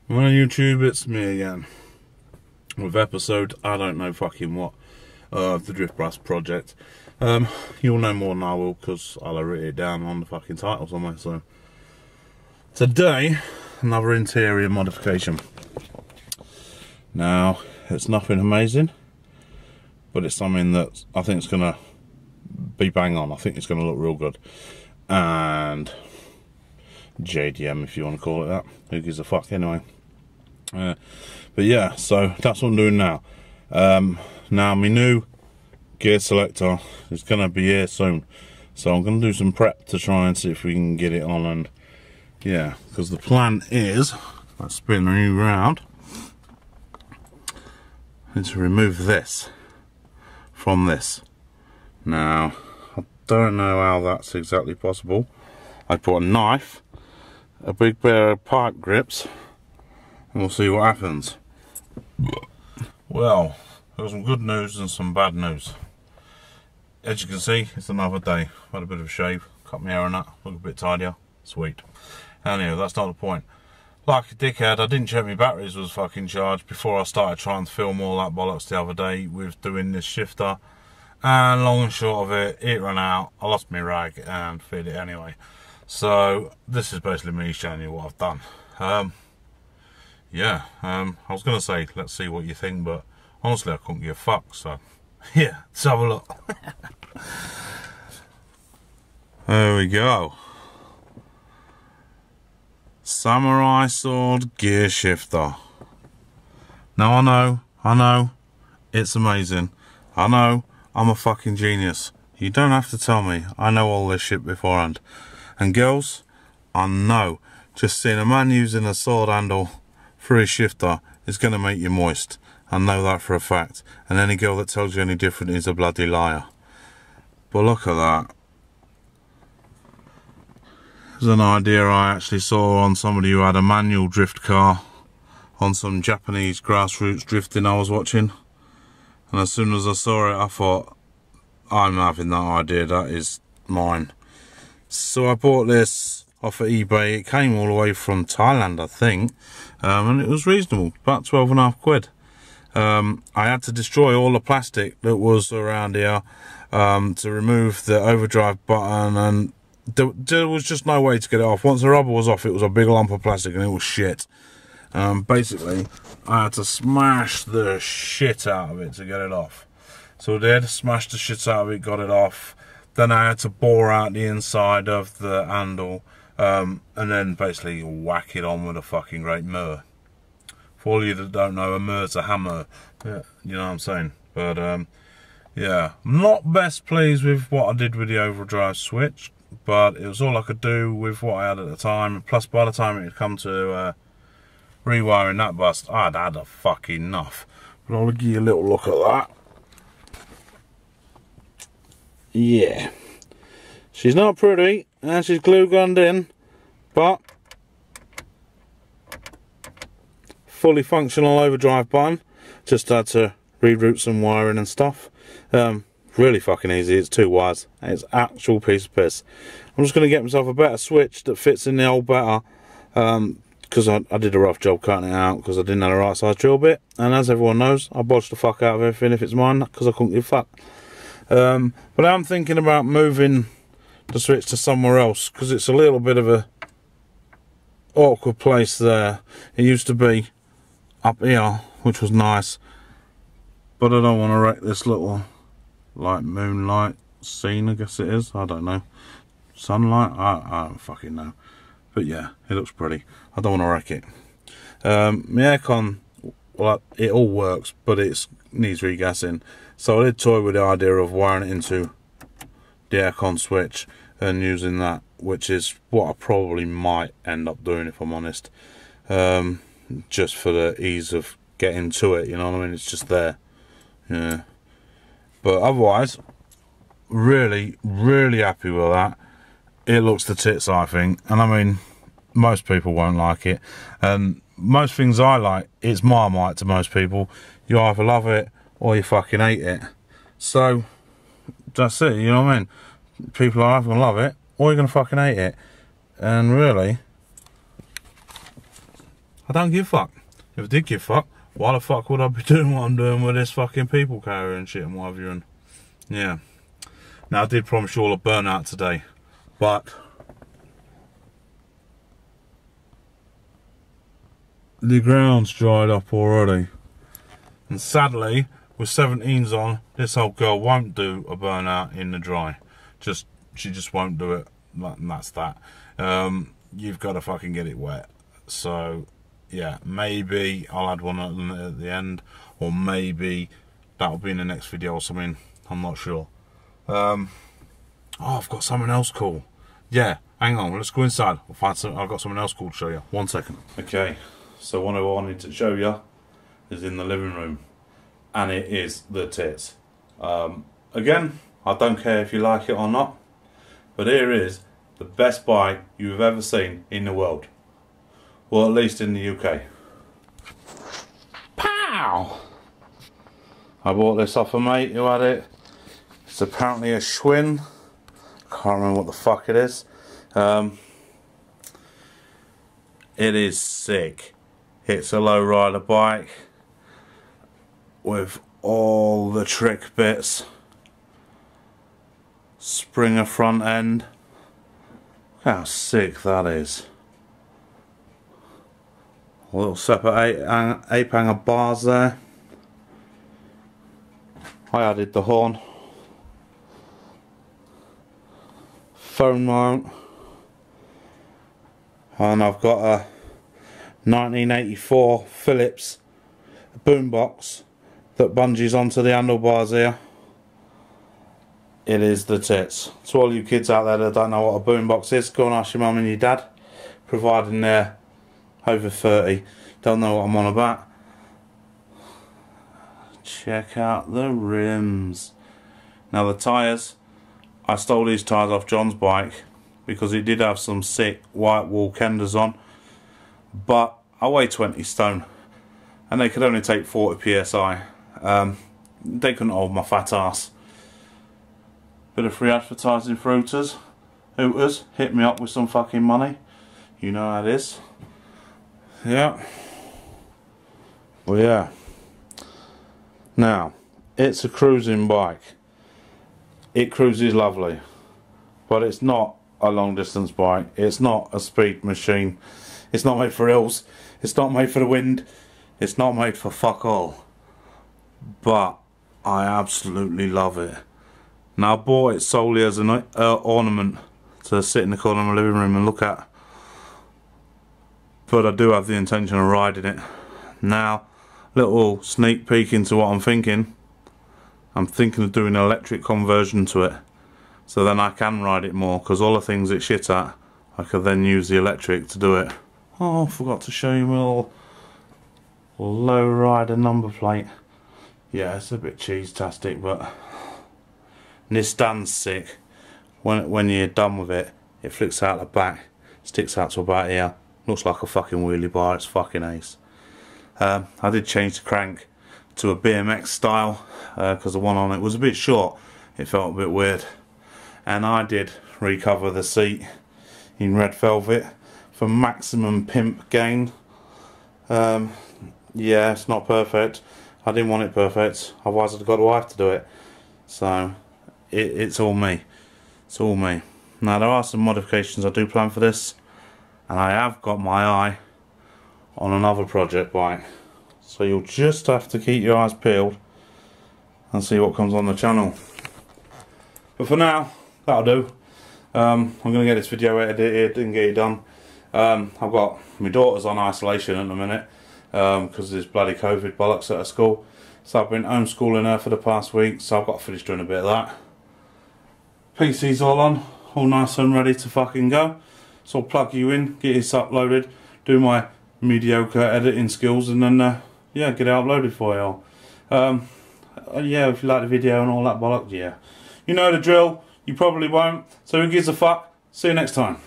Well, YouTube, it's me again with episode I don't know fucking what of the Drift Bus project. You'll know more than I will because I'll have written it down on the fucking title somewhere. So today, another interior modification. Now, it's nothing amazing, but it's something that I think is gonna be bang on. I think it's gonna look real good, and JDM if you want to call it that. Who gives a fuck anyway? But yeah, so that's what I'm doing now. Now my new gear selector is going to be here soon, so I'm going to do some prep to try and see if we can get it on. And yeah, because the plan is, let's spin you round, is to remove this from this. Now I don't know how that's exactly possible. I put a knife, a big pair of pipe grips, and we'll see what happens. Well, there's some good news and some bad news. As you can see, it's another day. I've had a bit of a shave, cut my hair and that, look a bit tidier. Sweet. Anyway, that's not the point. Like a dickhead, I didn't check my batteries was fucking charged before I started trying to film all that bollocks the other day with doing this shifter. And long and short of it, it ran out. I lost my rag and fit it anyway. So this is basically me showing you what I've done. Yeah, I was going to say, let's see what you think, but honestly, I couldn't give a fuck, so yeah, let's have a look. There we go. Samurai Sword Gear Shifter. Now I know, it's amazing. I know, I'm a fucking genius. You don't have to tell me, I know all this shit beforehand. And girls, I know, just seeing a man using a sword handle for his shifter is going to make you moist. I know that for a fact. And any girl that tells you any different is a bloody liar. But look at that. There's an idea I actually saw on somebody who had a manual drift car on some Japanese grassroots drifting I was watching. And as soon as I saw it, I thought, I'm having that idea, that is mine. So I bought this off of eBay. It came all the way from Thailand, I think, and it was reasonable, about 12.5 quid. I had to destroy all the plastic that was around here to remove the overdrive button, and there was just no way to get it off. Once the rubber was off, it was a big lump of plastic and it was shit. Basically, I had to smash the shit out of it to get it off. So I did, smashed the shit out of it, got it off. Then I had to bore out the inside of the handle, and then basically whack it on with a fucking great mur. For all of you that don't know, a mur's a hammer. Yeah, you know what I'm saying? But yeah, I'm not best pleased with what I did with the overdrive switch, but it was all I could do with what I had at the time. Plus, by the time it had come to rewiring that bus, I'd had a fucking enough. But I'll give you a little look at that. Yeah, she's not pretty and she's glue gunned in, but fully functional overdrive button. Just had to reroute some wiring and stuff. Really fucking easy. It's 2 wires. It's actual piece of piss. I'm just going to get myself a better switch that fits in the old better, because I did a rough job cutting it out because I didn't have the right size drill bit, and as everyone knows, I bodged the fuck out of everything if it's mine because I couldn't give a fuck. But I'm thinking about moving the switch to somewhere else because it's a little bit of a awkward place there. It used to be up here, which was nice, but I don't want to wreck this little like moonlight scene, I guess it is. I don't know, sunlight, I don't fucking know, but yeah, it looks pretty. I don't want to wreck it. My aircon, well, it all works, but it needs regassing. So I did toy with the idea of wiring it into the aircon switch and using that, which is what I probably might end up doing if I'm honest. Just for the ease of getting to it, you know what I mean? It's just there. Yeah. But otherwise, really, really happy with that. It looks the tits, I think. And I mean, most people won't like it. And most things I like, it's Marmite to most people. You either love it or you fucking hate it. So that's it, you know what I mean? People are either gonna love it or you're gonna fucking hate it. And really, I don't give a fuck. If I did give a fuck, why the fuck would I be doing what I'm doing with this fucking people carrier and shit and what have you? And yeah. Now I did promise you all a burnout today, but the ground's dried up already. And sadly, with 17s on, this old girl won't do a burnout in the dry. She just won't do it, and that's that. You've got to fucking get it wet. So yeah, maybe I'll add one at the end, or maybe that'll be in the next video or something. I'm not sure. Oh, I've got something else cool. Yeah, hang on, let's go inside. I've got something else cool to show you. 1 second. Okay, so what I wanted to show you is in the living room, and it is the tits. Again, I don't care if you like it or not, but here is the best bike you've ever seen in the world. Well, at least in the UK. Pow! I bought this off a mate who had it. It's apparently a Schwinn. Can't remember what the fuck it is. It is sick. It's a low rider bike with all the trick bits. Springer front end. How sick that is. A little separate ape hanger bars there. I added the horn. Phone mount. And I've got a 1984 Philips boombox that bungees onto the handlebars here. It is the tits. To all you kids out there that don't know what a boombox is, go and ask your mum and your dad, providing they're over 30. Don't know what I'm on about. Check out the rims. Now the tyres, I stole these tyres off John's bike because he did have some sick white wall kenders on, but I weigh 20 stone and they could only take 40 psi. They couldn't hold my fat ass. Bit of free advertising for Hooters, hit me up with some fucking money. You know how it is. Yeah. Well, yeah. Now, it's a cruising bike. It cruises lovely, but it's not a long distance bike. It's not a speed machine. It's not made for hills. It's not made for the wind. It's not made for fuck all. But I absolutely love it. Now, I bought it solely as an ornament to sit in the corner of my living room and look at. But I do have the intention of riding it. Now, little sneak peek into what I'm thinking. I'm thinking of doing an electric conversion to it, so then I can ride it more, because all the things it's shit at, I could then use the electric to do it. Oh, I forgot to show you my little low rider number plate. Yeah, it's a bit cheese-tastic, but this stands sick. When you're done with it, it flicks out the back, sticks out to about here. Looks like a fucking wheelie bar. It's fucking ace. I did change the crank to a BMX style because the one on it was a bit short. It felt a bit weird. And I did recover the seat in red velvet for maximum pimp gain. Yeah, it's not perfect. I didn't want it perfect, otherwise I'd have got a wife to do it. So it's all me. It's all me. Now there are some modifications I do plan for this, and I have got my eye on another project bike. So you'll just have to keep your eyes peeled and see what comes on the channel. But for now, that'll do. I'm going to get this video edited and get it done. I've got my daughter's on isolation at the minute because there's bloody COVID bollocks at her school. So I've been homeschooling her for the past week, so I've got to finish doing a bit of that. PC's all on, all nice and ready to fucking go. So I'll plug you in, get this uploaded, do my mediocre editing skills, and then yeah, get it uploaded for you all. Yeah, if you like the video and all that bollocks, yeah. You know the drill, you probably won't, so who gives a fuck? See you next time.